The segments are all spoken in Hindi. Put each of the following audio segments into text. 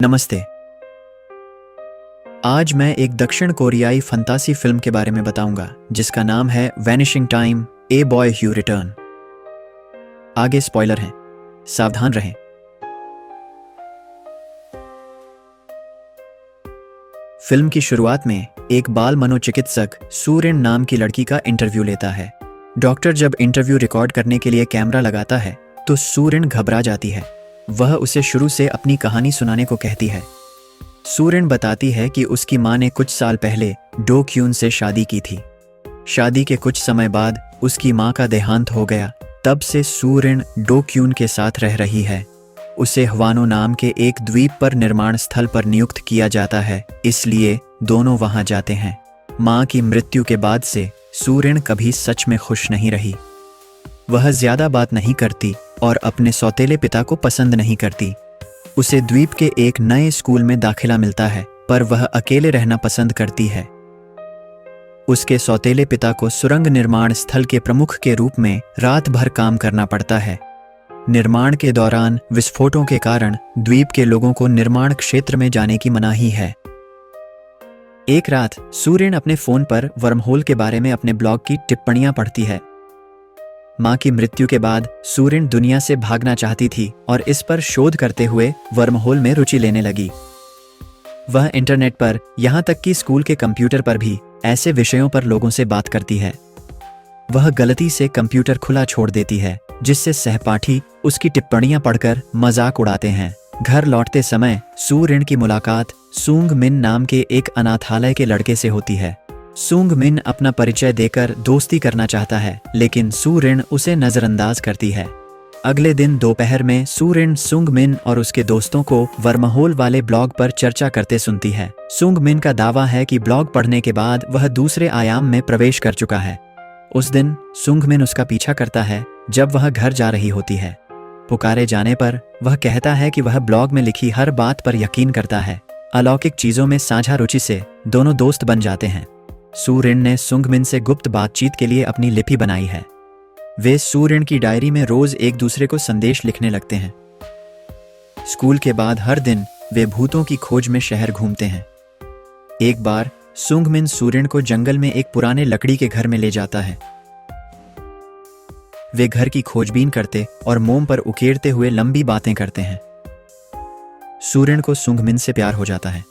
नमस्ते। आज मैं एक दक्षिण कोरियाई फंतासी फिल्म के बारे में बताऊंगा जिसका नाम है vanishing time a boy who return. आगे स्पॉइलर हैं, सावधान रहें। फिल्म की शुरुआत में एक बाल मनोचिकित्सक सूरिन नाम की लड़की का इंटरव्यू लेता है। डॉक्टर जब इंटरव्यू रिकॉर्ड करने के लिए कैमरा लगाता है तो सूरिन घबरा जाती है। वह उसे शुरू से अपनी कहानी सुनाने को कहती है। सूरिन बताती है कि उसकी माँ ने कुछ साल पहले डो क्यून से शादी की थी। शादी के कुछ समय बाद उसकी माँ का देहांत हो गया। तब से सूरिन डो क्यून के साथ रह रही है। उसे हवानो नाम के एक द्वीप पर निर्माण स्थल पर नियुक्त किया जाता है, इसलिए दोनों वहां जाते हैं। माँ की मृत्यु के बाद से सूरिन कभी सच में खुश नहीं रही। वह ज्यादा बात नहीं करती और अपने सौतेले पिता को पसंद नहीं करती। उसे द्वीप के एक नए स्कूल में दाखिला मिलता है, पर वह अकेले रहना पसंद करती है। उसके सौतेले पिता को सुरंग निर्माण स्थल के प्रमुख के रूप में रात भर काम करना पड़ता है। निर्माण के दौरान विस्फोटों के कारण द्वीप के लोगों को निर्माण क्षेत्र में जाने की मनाही है। एक रात सूरिन अपने फोन पर वर्महोल के बारे में अपने ब्लॉग की टिप्पणियां पढ़ती है। मां की मृत्यु के बाद सूरिन दुनिया से भागना चाहती थी और इस पर शोध करते हुए वर्महोल में रुचि लेने लगी। वह इंटरनेट पर, यहां तक कि स्कूल के कंप्यूटर पर भी ऐसे विषयों पर लोगों से बात करती है। वह गलती से कंप्यूटर खुला छोड़ देती है, जिससे सहपाठी उसकी टिप्पणियां पढ़कर मजाक उड़ाते हैं। घर लौटते समय सूरिन की मुलाकात सूंग मिन नाम के एक अनाथालय के लड़के से होती है। सूंग मिन अपना परिचय देकर दोस्ती करना चाहता है, लेकिन सूरिन उसे नजरअंदाज करती है। अगले दिन दोपहर में सूरिन सूंग मिन और उसके दोस्तों को वर्महोल वाले ब्लॉग पर चर्चा करते सुनती है। सूंग मिन का दावा है कि ब्लॉग पढ़ने के बाद वह दूसरे आयाम में प्रवेश कर चुका है। उस दिन सूंग मिन उसका पीछा करता है जब वह घर जा रही होती है। पुकारे जाने पर वह कहता है कि वह ब्लॉग में लिखी हर बात पर यकीन करता है। अलौकिक चीजों में साझा रुचि से दोनों दोस्त बन जाते हैं। सूरिन ने सूंग मिन से गुप्त बातचीत के लिए अपनी लिपि बनाई है। वे सूरिन की डायरी में रोज एक दूसरे को संदेश लिखने लगते हैं। स्कूल के बाद हर दिन वे भूतों की खोज में शहर घूमते हैं। एक बार सूंग मिन सूरिन को जंगल में एक पुराने लकड़ी के घर में ले जाता है। वे घर की खोजबीन करते और मोम पर उकेरते हुए लंबी बातें करते हैं। सूरिन को सूंग मिन से प्यार हो जाता है।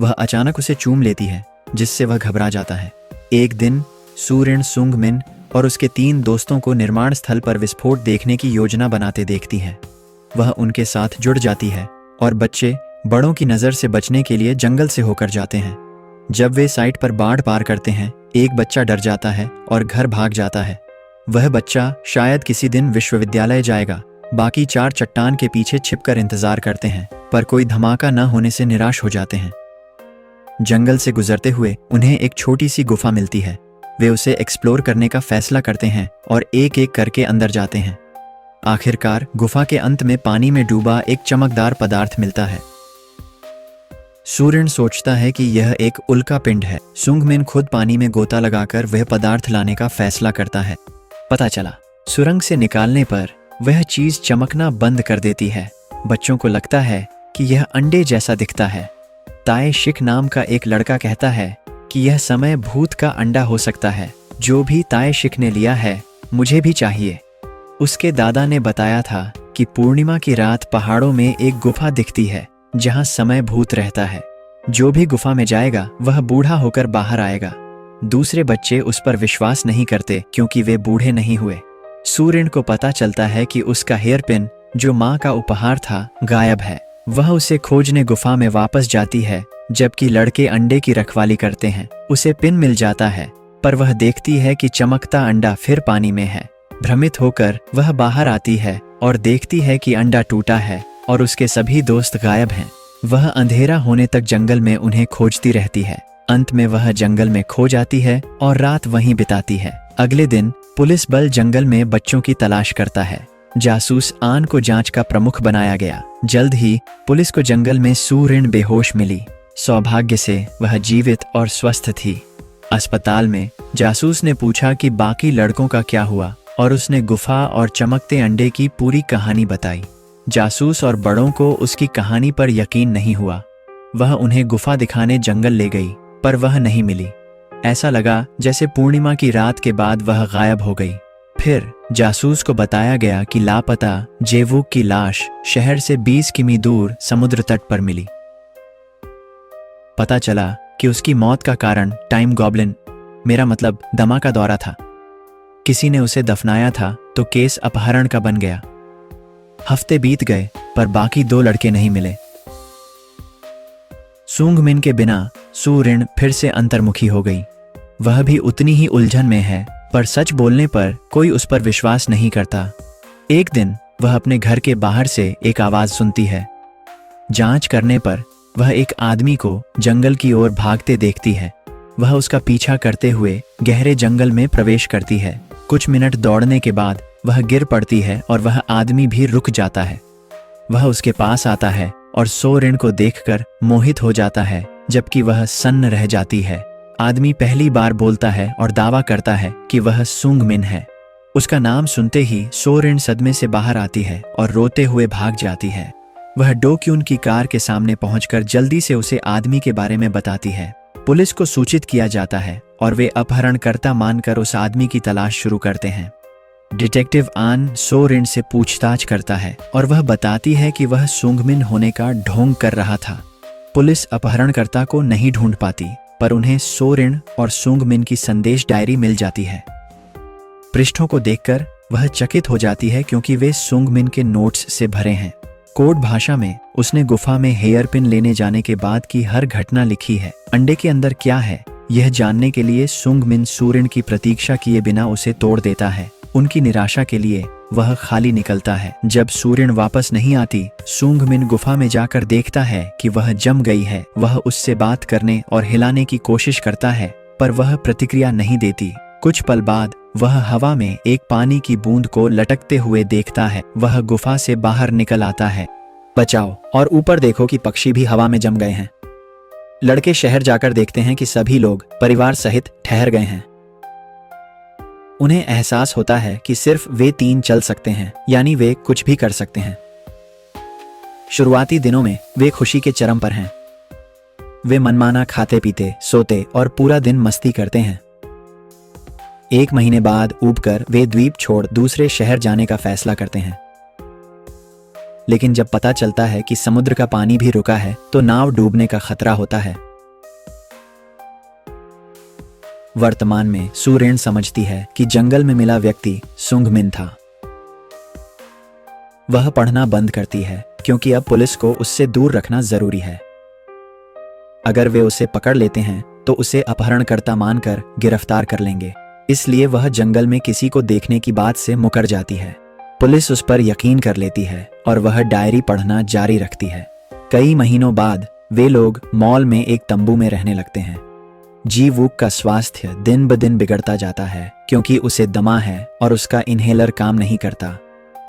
वह अचानक उसे चूम लेती है, जिससे वह घबरा जाता है। एक दिन सूरिन सूंग मिन और उसके 3 दोस्तों को निर्माण स्थल पर विस्फोट देखने की योजना बनाते देखती है। वह उनके साथ जुड़ जाती है और बच्चे बड़ों की नज़र से बचने के लिए जंगल से होकर जाते हैं। जब वे साइट पर बाढ़ पार करते हैं, एक बच्चा डर जाता है और घर भाग जाता है। वह बच्चा शायद किसी दिन विश्वविद्यालय जाएगा। बाकी 4 चट्टान के पीछे छिपकर इंतजार करते हैं, पर कोई धमाका न होने से निराश हो जाते हैं। जंगल से गुजरते हुए उन्हें एक छोटी सी गुफा मिलती है। वे उसे एक्सप्लोर करने का फैसला करते हैं और एक एक करके अंदर जाते हैं। आखिरकार गुफा के अंत में पानी में डूबा एक चमकदार पदार्थ मिलता है। सूरिन सोचता है कि यह एक उल्का पिंड है। सूंग मिन खुद पानी में गोता लगाकर वह पदार्थ लाने का फैसला करता है। पता चला, सुरंग से निकालने पर वह चीज चमकना बंद कर देती है। बच्चों को लगता है कि यह अंडे जैसा दिखता है। ताए शिक नाम का एक लड़का कहता है कि यह समय भूत का अंडा हो सकता है। जो भी ताए शिक ने लिया है, मुझे भी चाहिए। उसके दादा ने बताया था कि पूर्णिमा की रात पहाड़ों में एक गुफा दिखती है जहां समय भूत रहता है। जो भी गुफा में जाएगा वह बूढ़ा होकर बाहर आएगा। दूसरे बच्चे उस पर विश्वास नहीं करते क्योंकि वे बूढ़े नहीं हुए। सूरिन को पता चलता है कि उसका हेयर पिन, जो माँ का उपहार था, गायब है। वह उसे खोजने गुफा में वापस जाती है, जबकि लड़के अंडे की रखवाली करते हैं। उसे पिन मिल जाता है, पर वह देखती है कि चमकता अंडा फिर पानी में है। भ्रमित होकर वह बाहर आती है और देखती है कि अंडा टूटा है और उसके सभी दोस्त गायब हैं। वह अंधेरा होने तक जंगल में उन्हें खोजती रहती है। अंत में वह जंगल में खो जाती है और रात वहीं बिताती है। अगले दिन पुलिस बल जंगल में बच्चों की तलाश करता है। जासूस आन को जांच का प्रमुख बनाया गया। जल्द ही पुलिस को जंगल में सूरिन बेहोश मिली। सौभाग्य से वह जीवित और स्वस्थ थी। अस्पताल में जासूस ने पूछा कि बाकी लड़कों का क्या हुआ और उसने गुफा और चमकते अंडे की पूरी कहानी बताई। जासूस और बड़ों को उसकी कहानी पर यकीन नहीं हुआ। वह उन्हें गुफा दिखाने जंगल ले गई, पर वह नहीं मिली। ऐसा लगा जैसे पूर्णिमा की रात के बाद वह गायब हो गई। फिर जासूस को बताया गया कि लापता जेवूक की लाश शहर से 20 किमी दूर समुद्र तट पर मिली। पता चला कि उसकी मौत का कारण टाइम गॉब्लिन, मेरा मतलब दमा का दौरा था। किसी ने उसे दफनाया था तो केस अपहरण का बन गया। हफ्ते बीत गए पर बाकी 2 लड़के नहीं मिले। सूंगमिन के बिना सू रिन फिर से अंतर्मुखी हो गई। वह भी उतनी ही उलझन में है, पर सच बोलने पर कोई उस पर विश्वास नहीं करता। एक दिन वह अपने घर के बाहर से एक आवाज सुनती है। जांच करने पर वह एक आदमी को जंगल की ओर भागते देखती है। वह उसका पीछा करते हुए गहरे जंगल में प्रवेश करती है। कुछ मिनट दौड़ने के बाद वह गिर पड़ती है और वह आदमी भी रुक जाता है। वह उसके पास आता है और सो रिन को देखकर मोहित हो जाता है, जबकि वह सन्न रह जाती है। आदमी पहली बार बोलता है और दावा करता है कि वह सूंगमिन है। उसका नाम सुनते ही सो रिन सदमे से बाहर आती है और रोते हुए भाग जाती है। वह डोक्यून की कार के सामने पहुंचकर जल्दी से उसे आदमी के बारे में बताती है। पुलिस को सूचित किया जाता है और वे अपहरणकर्ता मानकर उस आदमी की तलाश शुरू करते हैं। डिटेक्टिव आन सो रिन से पूछताछ करता है और वह बताती है कि वह सूंगमिन होने का ढोंग कर रहा था। पुलिस अपहरणकर्ता को नहीं ढूंढ पाती, पर उन्हें सो रिन और सूंगमिन की संदेश डायरी मिल जाती है। पृष्ठों को देखकर वह चकित हो जाती है क्योंकि वे सूंगमिन के नोट्स से भरे हैं। कोड भाषा में उसने गुफा में हेयर पिन लेने जाने के बाद की हर घटना लिखी है। अंडे के अंदर क्या है यह जानने के लिए सूंगमिन सू रिन की प्रतीक्षा किए बिना उसे तोड़ देता है। उनकी निराशा के लिए वह खाली निकलता है। जब सू रिन वापस नहीं आती, सूंगमिन गुफा में जाकर देखता है कि वह जम गई है। वह उससे बात करने और हिलाने की कोशिश करता है, पर वह प्रतिक्रिया नहीं देती। कुछ पल बाद वह हवा में एक पानी की बूंद को लटकते हुए देखता है। वह गुफा से बाहर निकल आता है। बचाओ, और ऊपर देखो कि पक्षी भी हवा में जम गए हैं। लड़के शहर जाकर देखते हैं कि सभी लोग परिवार सहित ठहर गए हैं। उन्हें एहसास होता है कि सिर्फ वे 3 चल सकते हैं, यानी वे कुछ भी कर सकते हैं। शुरुआती दिनों में वे खुशी के चरम पर हैं। वे मनमाना खाते पीते, सोते और पूरा दिन मस्ती करते हैं। 1 महीने बाद ऊबकर वे द्वीप छोड़ दूसरे शहर जाने का फैसला करते हैं। लेकिन जब पता चलता है कि समुद्र का पानी भी रुका है, तो नाव डूबने का खतरा होता है। वर्तमान में सू रिन समझती है कि जंगल में मिला व्यक्ति सूंगमिन था। वह पढ़ना बंद करती है क्योंकि अब पुलिस को उससे दूर रखना जरूरी है। अगर वे उसे पकड़ लेते हैं तो उसे अपहरणकर्ता मानकर गिरफ्तार कर लेंगे। इसलिए वह जंगल में किसी को देखने की बात से मुकर जाती है। पुलिस उस पर यकीन कर लेती है और वह डायरी पढ़ना जारी रखती है। कई महीनों बाद वे लोग मॉल में एक तंबू में रहने लगते हैं। जीवूक का स्वास्थ्य दिन ब दिन बिगड़ता जाता है क्योंकि उसे दमा है और उसका इन्हेलर काम नहीं करता।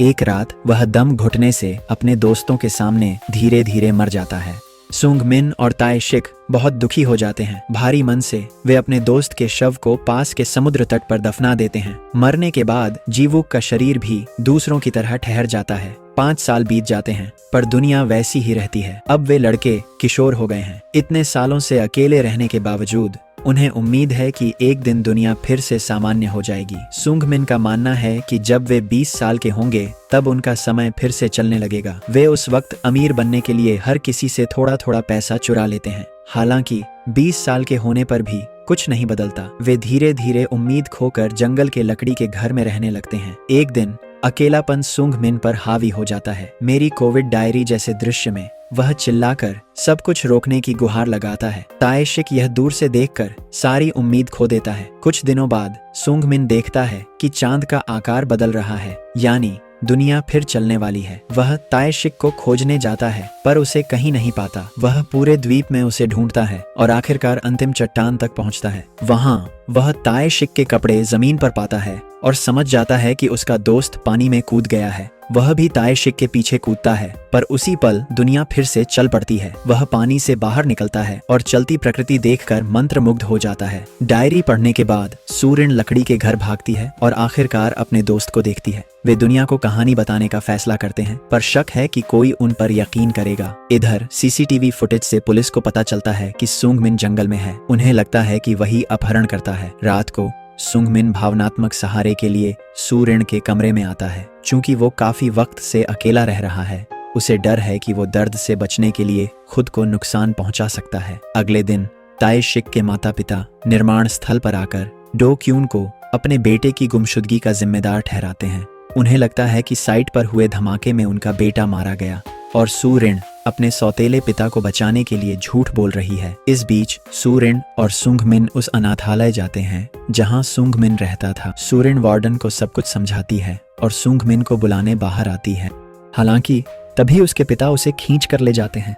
एक रात वह दम घुटने से अपने दोस्तों के सामने धीरे धीरे मर जाता है। सूंगमिन और ताएशिक बहुत दुखी हो जाते हैं। भारी मन से वे अपने दोस्त के शव को पास के समुद्र तट पर दफना देते हैं। मरने के बाद जीवूक का शरीर भी दूसरों की तरह ठहर जाता है। 5 साल बीत जाते हैं, पर दुनिया वैसी ही रहती है। अब वे लड़के किशोर हो गए हैं। इतने सालों से अकेले रहने के बावजूद उन्हें उम्मीद है कि एक दिन दुनिया फिर से सामान्य हो जाएगी। सूंगमिन का मानना है कि जब वे 20 साल के होंगे तब उनका समय फिर से चलने लगेगा। वे उस वक्त अमीर बनने के लिए हर किसी से थोड़ा थोड़ा पैसा चुरा लेते हैं। हालांकि 20 साल के होने पर भी कुछ नहीं बदलता। वे धीरे धीरे उम्मीद खोकर जंगल के लकड़ी के घर में रहने लगते हैं। एक दिन अकेलापन सूंगमिन पर हावी हो जाता है। मेरी कोविड डायरी जैसे दृश्य में वह चिल्लाकर सब कुछ रोकने की गुहार लगाता है। ताएशिक यह दूर से देखकर सारी उम्मीद खो देता है। कुछ दिनों बाद सूंगमिन देखता है कि चांद का आकार बदल रहा है, यानी दुनिया फिर चलने वाली है। वह ताएशिक को खोजने जाता है, पर उसे कहीं नहीं पाता। वह पूरे द्वीप में उसे ढूंढता है और आखिरकार अंतिम चट्टान तक पहुंचता है। वहां वह ताए शिक के कपड़े जमीन पर पाता है और समझ जाता है कि उसका दोस्त पानी में कूद गया है। वह भी ताए शिक के पीछे कूदता है, पर उसी पल दुनिया फिर से चल पड़ती है। वह पानी से बाहर निकलता है और चलती प्रकृति देखकर मंत्रमुग्ध हो जाता है। डायरी पढ़ने के बाद सूरिन लकड़ी के घर भागती है और आखिरकार अपने दोस्त को देखती है। वे दुनिया को कहानी बताने का फैसला करते हैं, पर शक है कि कोई उन पर यकीन करेगा। इधर सीसीटीवी फुटेज से पुलिस को पता चलता है कि सुंगमिन जंगल में है। उन्हें लगता है कि वही अपहरण करता है। रात को सुंगमिन भावनात्मक सहारे के लिए सूरिन के कमरे में आता है। चूंकि वो काफी वक्त से अकेला रह रहा है, उसे डर है कि वो दर्द से बचने के लिए खुद को नुकसान पहुंचा सकता है। अगले दिन ताए शिक के माता पिता निर्माण स्थल पर आकर डो क्यून को अपने बेटे की गुमशुदगी का जिम्मेदार ठहराते हैं। उन्हें लगता है कि साइट पर हुए धमाके में उनका बेटा मारा गया और सूरिन अपने सौतेले पिता को बचाने के लिए झूठ बोल रही है। इस बीच सूरिन और सुंगमिन उस अनाथालय जाते हैं जहां सुंगमिन रहता था। सूरिन वार्डन को सब कुछ समझाती है और सुंगमिन को बुलाने बाहर आती है। हालांकि तभी उसके पिता उसे खींच कर ले जाते हैं।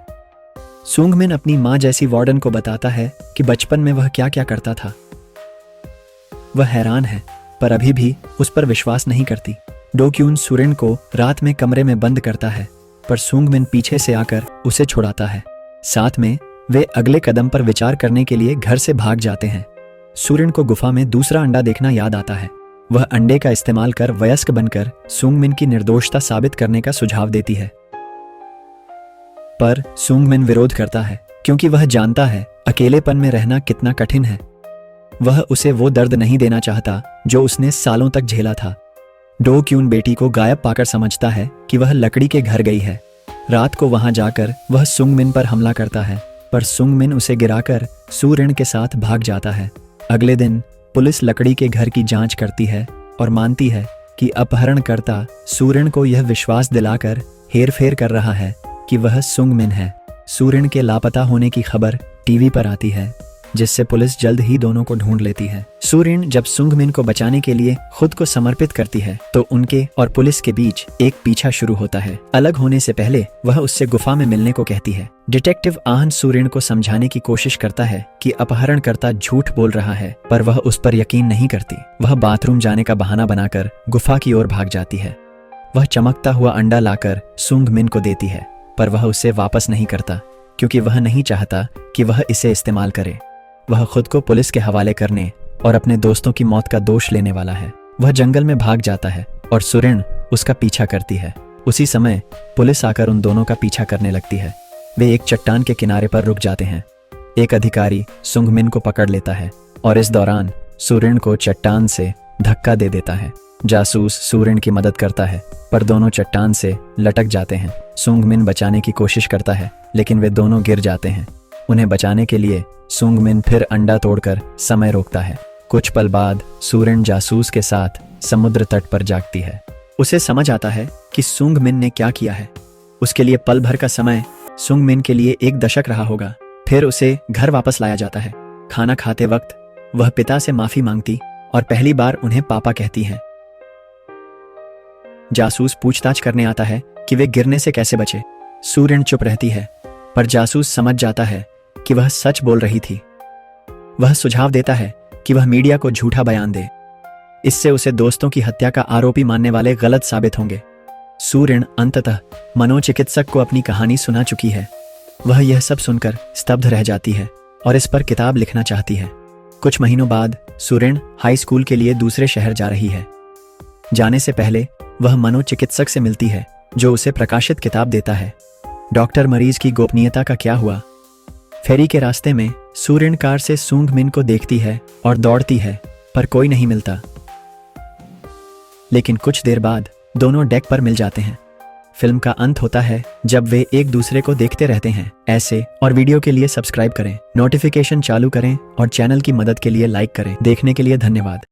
सुंगमिन अपनी माँ जैसी वार्डन को बताता है कि बचपन में वह क्या क्या करता था। वह हैरान है, पर अभी भी उस पर विश्वास नहीं करती। डो क्यून सूरिन को रात में कमरे में बंद करता है, पर सुंगमिन पीछे से आकर उसे छुड़ाता है। साथ में वे अगले कदम पर विचार करने के लिए घर से भाग जाते हैं। सूरिन को गुफा में दूसरा अंडा देखना याद आता है। वह अंडे का इस्तेमाल कर वयस्क बनकर सुंगमिन की निर्दोषता साबित करने का सुझाव देती है, पर सुंगमिन विरोध करता है क्योंकि वह जानता है अकेलेपन में रहना कितना कठिन है। वह उसे वो दर्द नहीं देना चाहता जो उसने सालों तक झेला था। डो क्यून बेटी को गायब पाकर समझता है कि वह लकड़ी के घर गई है। रात को वहां जाकर वह सुंगमिन पर हमला करता है, पर सुंगमिन उसे गिराकर सूरिन के साथ भाग जाता है। अगले दिन पुलिस लकड़ी के घर की जांच करती है और मानती है कि अपहरणकर्ता सूरिन को यह विश्वास दिलाकर हेरफेर कर रहा है कि वह सुंगमिन है। सूरिन के लापता होने की खबर टीवी पर आती है, जिससे पुलिस जल्द ही दोनों को ढूंढ लेती है। सूरिन जब सुंगमिन को बचाने के लिए खुद को समर्पित करती है तो उनके और पुलिस के बीच एक पीछा शुरू होता है। अलग होने से पहले वह उससे गुफा में मिलने को कहती है। डिटेक्टिव आहन सूरिन को समझाने की कोशिश करता है कि अपहरणकर्ता झूठ बोल रहा है, पर वह उस पर यकीन नहीं करती। वह बाथरूम जाने का बहाना बनाकर गुफा की ओर भाग जाती है। वह चमकता हुआ अंडा लाकर सुंगमिन को देती है, पर वह उसे वापस नहीं करता क्योंकि वह नहीं चाहता कि वह इसे इस्तेमाल करे। वह खुद को पुलिस के हवाले करने और अपने दोस्तों की मौत का दोष लेने वाला है। वह जंगल में भाग जाता है और सूरिन उसका पीछा करती है। उसी समय पुलिस आकर उन दोनों का पीछा करने लगती है। वे एक चट्टान के किनारे पर रुक जाते हैं। एक अधिकारी सुंगमिन को पकड़ लेता है और इस दौरान सूरिन को चट्टान से धक्का दे देता है। जासूस सूरिन की मदद करता है, पर दोनों चट्टान से लटक जाते हैं। सुंगमिन बचाने की कोशिश करता है, लेकिन वे दोनों गिर जाते हैं। उन्हें बचाने के लिए सुंगमिन फिर अंडा तोड़कर समय रोकता है। कुछ पल बाद सूरिन जासूस के साथ समुद्र तट पर जागती है। उसे समझ आता है कि सुंगमिन ने क्या किया है। उसके लिए पल भर का समय सुंगमिन के लिए एक दशक रहा होगा। फिर उसे घर वापस लाया जाता है। खाना खाते वक्त वह पिता से माफी मांगती और पहली बार उन्हें पापा कहती है। जासूस पूछताछ करने आता है कि वे गिरने से कैसे बचे। सूरिन चुप रहती है, पर जासूस समझ जाता है कि वह सच बोल रही थी। वह सुझाव देता है कि वह मीडिया को झूठा बयान दे। इससे उसे दोस्तों की हत्या का आरोपी मानने वाले गलत साबित होंगे। सूरिन अंततः मनोचिकित्सक को अपनी कहानी सुना चुकी है। वह यह सब सुनकर स्तब्ध रह जाती है और इस पर किताब लिखना चाहती है। कुछ महीनों बाद सूरिन हाई स्कूल के लिए दूसरे शहर जा रही है। जाने से पहले वह मनोचिकित्सक से मिलती है, जो उसे प्रकाशित किताब देता है। डॉक्टर मरीज की गोपनीयता का क्या हुआ। फेरी के रास्ते में सूरिन कार से सुंगमिन को देखती है और दौड़ती है, पर कोई नहीं मिलता। लेकिन कुछ देर बाद दोनों डेक पर मिल जाते हैं। फिल्म का अंत होता है जब वे एक दूसरे को देखते रहते हैं। ऐसे और वीडियो के लिए सब्सक्राइब करें, नोटिफिकेशन चालू करें और चैनल की मदद के लिए लाइक करें। देखने के लिए धन्यवाद।